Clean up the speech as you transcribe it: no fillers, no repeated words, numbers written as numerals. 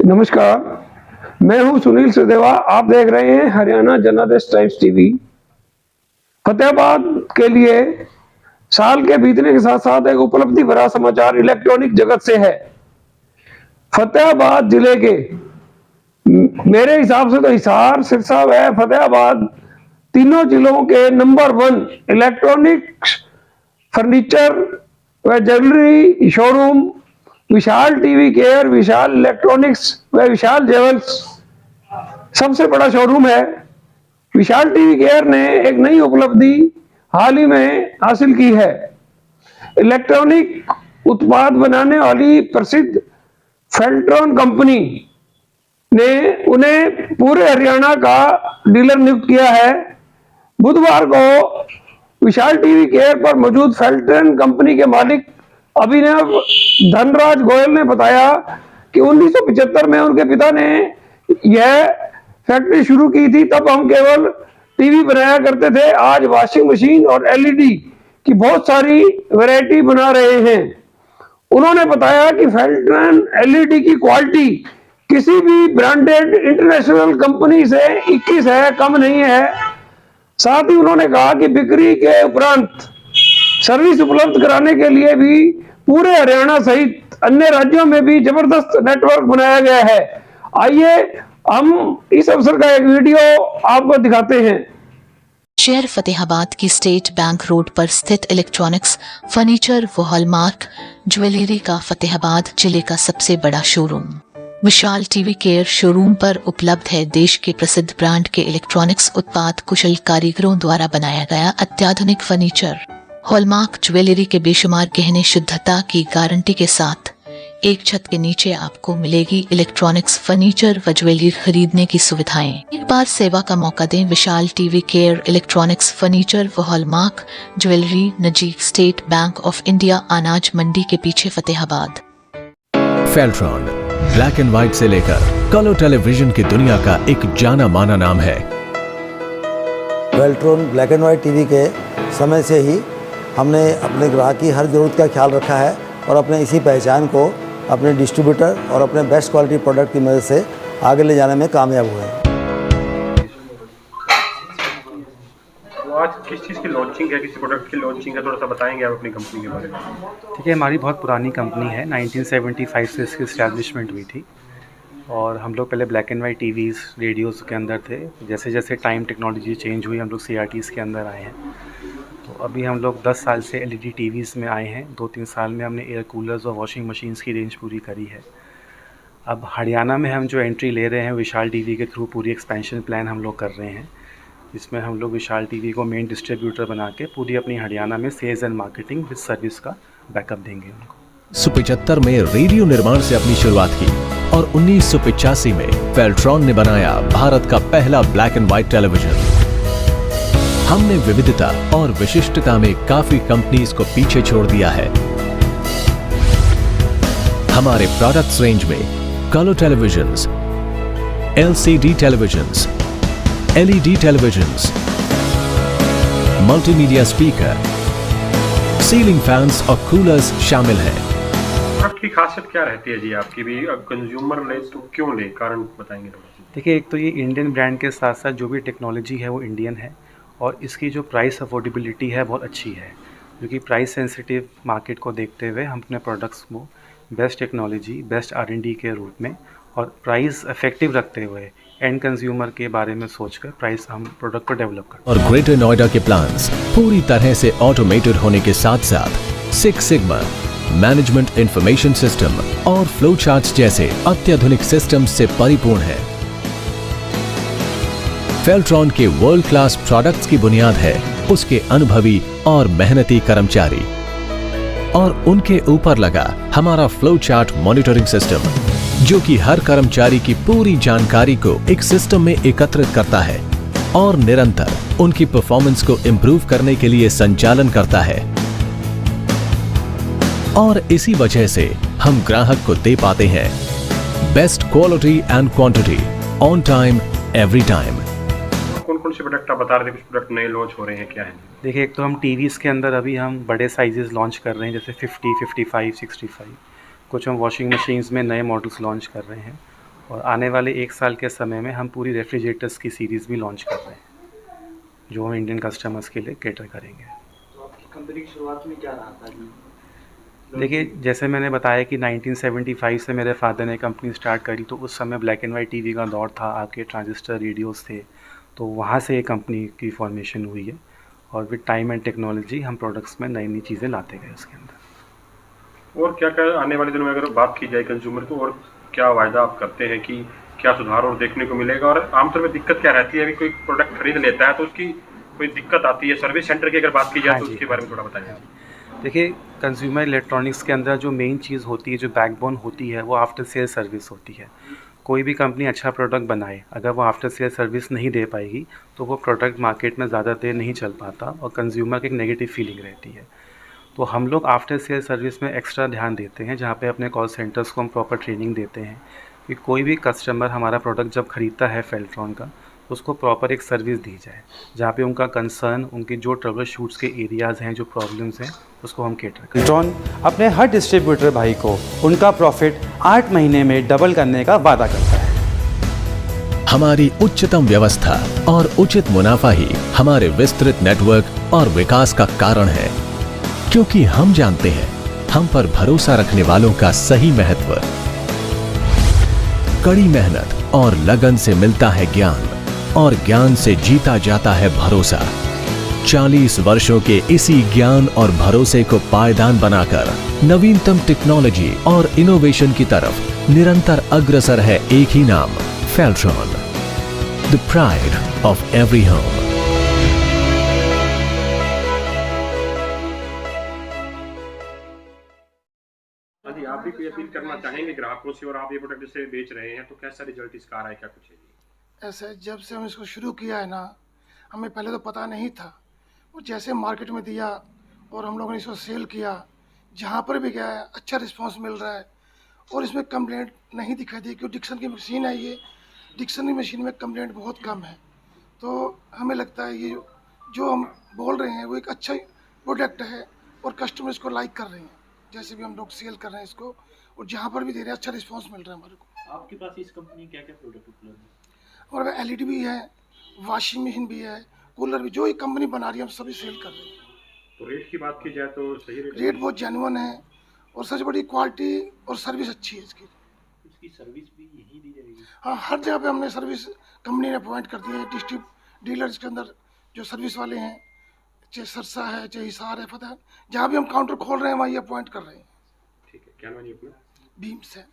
नमस्कार, मैं हूं सुनील सदेवा। आप देख रहे हैं हरियाणा जनादेश टाइम्स टीवी। फतेहाबाद के लिए साल के बीतने के साथ साथ एक उपलब्धि भरा समाचार इलेक्ट्रॉनिक जगत से है। फतेहाबाद जिले के मेरे हिसाब से तो हिसार, सिरसा व फतेहाबाद तीनों जिलों के नंबर 1 इलेक्ट्रॉनिक्स, फर्नीचर व ज्वेलरी शोरूम विशाल टीवी केयर, विशाल इलेक्ट्रॉनिक्स व विशाल जेवल्स सबसे बड़ा शोरूम है। विशाल टीवी केयर ने एक नई उपलब्धि हाल ही में हासिल की है। इलेक्ट्रॉनिक उत्पाद बनाने वाली प्रसिद्ध फेल्ट्रॉन कंपनी ने उन्हें पूरे हरियाणा का डीलर नियुक्त किया है। बुधवार को विशाल टीवी केयर पर मौजूद फेल्ट्रॉन कंपनी के मालिक अभिनव धनराज गोयल ने बताया कि 1975 में उनके पिता ने यह फैक्ट्री शुरू की थी। तब हम केवल टीवी बनाया करते थे। आज वॉशिंग मशीन और एलईडी की बहुत सारी वैरायटी बना रहे हैं। उन्होंने बताया कि फेल्ट्रॉन एलईडी की क्वालिटी किसी भी ब्रांडेड इंटरनेशनल कंपनी से 21 है, कम नहीं है। साथ ही उन्होंने कहा कि बिक्री के उपरांत सर्विस उपलब्ध कराने के लिए भी पूरे हरियाणा सहित अन्य राज्यों में भी जबरदस्त नेटवर्क बनाया गया है। आइए हम इस अवसर का एक वीडियो आपको दिखाते हैं। शहर फतेहाबाद की स्टेट बैंक रोड पर स्थित इलेक्ट्रॉनिक्स, फर्नीचर व हॉलमार्क ज्वेलरी का फतेहाबाद जिले का सबसे बड़ा शोरूम विशाल टीवी केयर शोरूम पर उपलब्ध है। देश के प्रसिद्ध ब्रांड के इलेक्ट्रॉनिक्स उत्पाद कुशल कारीगरों द्वारा बनाया गया अत्याधुनिक फर्नीचर, हॉलमार्क ज्वेलरी के बेशुमार गहने शुद्धता की गारंटी के साथ एक छत के नीचे आपको मिलेगी इलेक्ट्रॉनिक्स, फर्नीचर व ज्वेलरी खरीदने की सुविधाएं। एक बार सेवा का मौका दें। विशाल टीवी केयर, इलेक्ट्रॉनिक्स, फर्नीचर व हॉलमार्क ज्वेलरी, नजीक स्टेट बैंक ऑफ इंडिया, अनाज मंडी के पीछे, फतेहाबाद। फेल्ट्रॉन ब्लैक एंड व्हाइट से लेकर कलर टेलीविजन की दुनिया का एक जाना माना नाम है। फेल्ट्रॉन ब्लैक एंड व्हाइट टीवी के समय से ही हमने अपने ग्राहक की हर ज़रूरत का ख्याल रखा है और अपने इसी पहचान को अपने डिस्ट्रीब्यूटर और अपने बेस्ट क्वालिटी प्रोडक्ट की मदद से आगे ले जाने में कामयाब हुए हैं। तो आज किस चीज़ की लॉन्चिंग है, किसी प्रोडक्ट की लॉन्चिंग है, थोड़ा सा बताएंगे आप अपनी कंपनी के बारे में? ठीक है, हमारी बहुत पुरानी कंपनी है। 1975 से इसकी इस्टेब्लिशमेंट हुई थी और हम लोग पहले black and white TVs, radios के अंदर थे। जैसे जैसे टाइम टेक्नोलॉजी चेंज हुई हम लोग सीआरटीज़ के अंदर आए हैं। तो अभी हम लोग 10 साल से एलईडी टीवीज़ में आए हैं। 2-3 साल में हमने एयर कूलर्स और वॉशिंग मशीन्स की रेंज पूरी करी है। अब हरियाणा में हम जो एंट्री ले रहे हैं विशाल टीवी के थ्रू, पूरी एक्सपेंशन प्लान हम लोग कर रहे हैं, जिसमें हम लोग विशाल टीवी को मेन डिस्ट्रीब्यूटर बना के पूरी अपनी हरियाणा में sales and marketing with service का बैकअप देंगे उनको। 1975 में रेडियो निर्माण से अपनी शुरुआत की और 1985 में फेल्ट्रॉन ने बनाया भारत का पहला ब्लैक एंड व्हाइट टेलीविजन। हमने विविधता और विशिष्टता में काफी कंपनीज को पीछे छोड़ दिया है। हमारे प्रोडक्ट्स रेंज में colour televisions, LCD televisions, LED televisions, multimedia speaker, ceiling fans और कूलर्स शामिल हैं। प्रोडक्ट की खासियत क्या रहती है जी आपकी भी? कंज्यूमर ले तो क्यों ले, कारण बताएंगे थोड़ा सा? देखिए, एक तो ये इंडियन ब्रांड के साथ साथ जो भी टेक्नोलॉजी है वो इंडियन है और इसकी जो प्राइस अफोर्डेबिलिटी है बहुत अच्छी है, क्योंकि प्राइस सेंसिटिव मार्केट को देखते हुए हम अपने प्रोडक्ट्स को बेस्ट टेक्नोलॉजी, बेस्ट R&D के रूप में और प्राइस इफेक्टिव रखते हुए एंड कंज्यूमर के बारे में सोचकर प्राइस हम प्रोडक्ट को डेवलप करते हैं। और ग्रेटर नोएडा के प्लांट्स पूरी तरह से ऑटोमेटेड होने के साथ साथ six sigma management information system और फ्लो चार्ट्स जैसे अत्याधुनिक सिस्टम्स से परिपूर्ण है। फेल्ट्रॉन के वर्ल्ड क्लास प्रोडक्ट्स की बुनियाद है उसके अनुभवी और मेहनती कर्मचारी और उनके ऊपर लगा हमारा फ्लो चार्ट मॉनिटरिंग सिस्टम, जो कि हर कर्मचारी की पूरी जानकारी को एक सिस्टम में एकत्रित करता है और निरंतर उनकी परफॉर्मेंस को इंप्रूव करने के लिए संचालन करता है। और इसी वजह से हम ग्राहक को दे पाते हैं best quality and quantity on time every time. कौन कौन से प्रोडक्ट आप बता रहे थे? कुछ प्रोडक्ट नए लॉन्च हो रहे हैं, क्या है? देखिए, एक तो हम टीवीज़ के अंदर अभी हम बड़े साइजेस लॉन्च कर रहे हैं, जैसे 50, 55, 65। कुछ हम वॉशिंग मशीन्स में नए मॉडल्स लॉन्च कर रहे हैं और आने वाले 1 साल के समय में हम पूरी रेफ्रिजरेटर्स की सीरीज़ भी लॉन्च कर रहे हैं, जो हम इंडियन कस्टमर्स के लिए कैटर करेंगे। तो आपकी कंपनी की शुरुआत में क्या रहा था जी? देखिए, जैसे मैंने बताया कि 1975 से मेरे फादर ने कंपनी स्टार्ट करी, तो उस समय ब्लैक एंड वाइट टीवी का दौर था, आपके ट्रांजिस्टर रेडियोस थे, तो वहाँ से ये कंपनी की फॉर्मेशन हुई है। और विद टाइम एंड टेक्नोलॉजी हम प्रोडक्ट्स में नई नई चीज़ें लाते गए उसके अंदर। और क्या क्या आने वाले दिनों में अगर बात की जाए कंज्यूमर को, और क्या वायदा आप करते हैं कि क्या सुधार और देखने को मिलेगा, और आमतौर में दिक्कत क्या रहती है? अभी कोई प्रोडक्ट खरीद लेता है तो उसकी कोई दिक्कत आती है, सर्विस सेंटर की अगर बात की जाए हाँ तो जी, उसके बारे में थोड़ा बताइए। देखिए, कंज्यूमर इलेक्ट्रॉनिक्स के अंदर जो मेन चीज़ होती है, जो बैकबोन होती है, वो आफ्टर सेल सर्विस होती है। कोई भी कंपनी अच्छा प्रोडक्ट बनाए, अगर वो आफ्टर सेल सर्विस नहीं दे पाएगी तो वो प्रोडक्ट मार्केट में ज़्यादा देर नहीं चल पाता और कंज्यूमर की एक नेगेटिव फीलिंग रहती है। तो हम लोग आफ्टर सेल सर्विस में एक्स्ट्रा ध्यान देते हैं, जहाँ पे अपने कॉल सेंटर्स को हम प्रॉपर ट्रेनिंग देते हैं कि कोई भी कस्टमर हमारा प्रोडक्ट जब ख़रीदता है फेल्ट्रॉन का, तो उसको प्रॉपर एक सर्विस दी जाए, जहाँ पे उनका कंसर्न, उनके जो ट्रबल शूट्स के एरियाज़ हैं, जो प्रॉब्लम्स हैं, उसको हम कैटर करें। फेल्ट्रॉन अपने हर डिस्ट्रीब्यूटर भाई को उनका प्रॉफिट 8 महीने में डबल करने का वादा करता है। हमारी उच्चतम व्यवस्था और उचित मुनाफा ही हमारे विस्तृत नेटवर्क और विकास का कारण है, क्योंकि हम जानते हैं हम पर भरोसा रखने वालों का सही महत्व। कड़ी मेहनत और लगन से मिलता है ज्ञान, और ज्ञान से जीता जाता है भरोसा। 40 वर्षों के इसी ज्ञान और भरोसे को पायदान बनाकर नवीनतम टेक्नोलॉजी और इनोवेशन की तरफ निरंतर अग्रसर है एक ही नाम, Feltron, the pride of every home. हाँ जी, आप भी कोई अपील करना चाहेंगे ग्राहकों से, और आप ये प्रोडक्ट जैसे बेच रहे हैं तो कैसा रिजल्ट इसका आ रहा है, क्या कुछ है जी? ऐसे जब से हम इसको शुरू किया है ना, हमें पहले तो पता नहीं था, और जैसे मार्केट में दिया और हम लोगों ने इसको सेल किया, जहाँ पर भी गया है अच्छा रिस्पांस मिल रहा है, और इसमें कंप्लेंट नहीं दिखाई दी, क्योंकि डिक्सन की मशीन है ये, डिक्सन की मशीन में कंप्लेंट बहुत कम है। तो हमें लगता है ये जो हम बोल रहे हैं वो एक अच्छा प्रोडक्ट है, और कस्टमर इसको लाइक कर रहे हैं, जैसे भी हम लोग सेल कर रहे हैं इसको, और जहाँ पर भी दे रहे हैं अच्छा रिस्पांस मिल रहा है हमारे को। आपके पास इस कंपनी क्या क्या प्रोडक्ट उपलब्ध है? और एलईडी भी है, वॉशिंग मशीन भी है, कूलर भी, जो ये कंपनी बना रही है हम सभी सेल कर रहे हैं। तो रेट की बात की जाए तो सही रेट बहुत जेन्युइन है, और सबसे बड़ी क्वालिटी और सर्विस अच्छी है इसकी। इसकी सर्विस भी यहीं दी जाएगी? हाँ, हर जगह पे हमने सर्विस कंपनी ने अपॉइंट कर दी है। डीलर्स के अंदर जो सर्विस वाले हैं, चाहे सरसा है, चाहे हिसार है, फतेह, जहाँ भी हम काउंटर खोल रहे हैं वहाँ ये अपॉइंट कर रहे हैं। ठीक है, क्या नाम है अपना? बीम्स है।